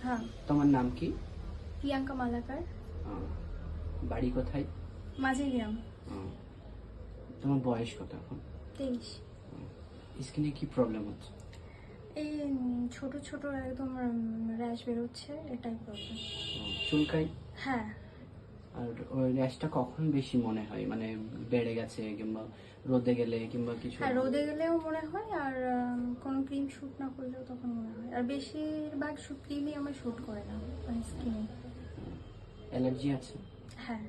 হ্যাঁ। তোমার নাম কি? প্রিয়াঙ্কা মালাকার। বাড়ি কোথায়? মাঝিগ্রাম। তোমার বয়স কত এখন? 23। স্কিনে কি প্রবলেম হচ্ছে? এই ছোট ছোট একদম র্যাশ বেরোচ্ছে, এটাই প্রবলেম। চুলকাই? হ্যাঁ। আর ওই র্যাশটা কখন বেশি মনে হয়, মানে বেড়ে গেছে কিংবা রোদে গেলে কিংবা কিছু? হ্যাঁ, রোদে গেলেও মনে হয়, আর কোনো ক্রিম শ্যুট না করলেও তখন মনে হয়। আর বেশিরভাগ ক্রিমই আমার শ্যুট করে না, মানে স্কিনে। অ্যালার্জি আছে? হ্যাঁ।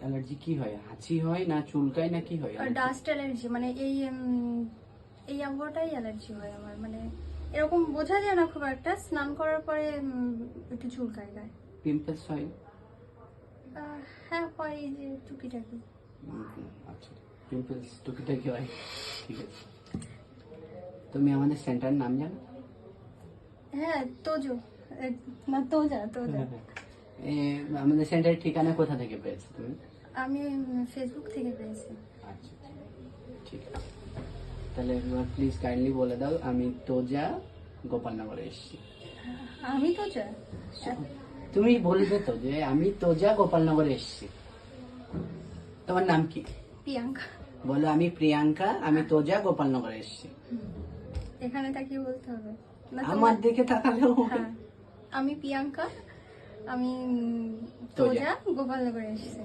অ্যালার্জি কি হয়, হাঁচি হয় না চুলকায় না কি হয়? আর ডাস্ট অ্যালার্জি, মানে এই আবহাওয়াটাই অ্যালার্জি হয় আমার, মানে এরকম বোঝা যায় না খুব একটা, স্নান করার পরে একটু চুলকায় গায়ে। পিম্পলস হয়? হ্যাঁ, হয়, এই যে টুকিটাকি। আচ্ছা, পিম্পলস টুকিটাকি হয়, ঠিক আছে। তুমি আমাদের সেন্টার নাম জানো? হ্যাঁ, তোজো, না তোজা। আমাদের সেন্টারের ঠিকানা কোথা থেকে পেয়েছো তুমি? আমি ফেসবুক থেকে পেয়েছি। আচ্ছা, ঠিক আছে। তাহলে এবার প্লিজ কাইন্ডলি বলে দাও, আমি তোজা গোপালনগরে এসেছি। আমি তোজা? তুমি বলবে তো যে আমি তোজা গোপালনগরে এসেছি। তোমার নাম কি? প্রিয়াঙ্কা। বলো, আমি প্রিয়াঙ্কা, আমি তোজা গোপালনগরে এসেছি। এখানে তাকিয়ে বলতে হবে না? আমার দিকে তাকালেও হ্যাঁ, আমি প্রিয়াঙ্কা, আমি তোজা গোপালনগরে এসেছি।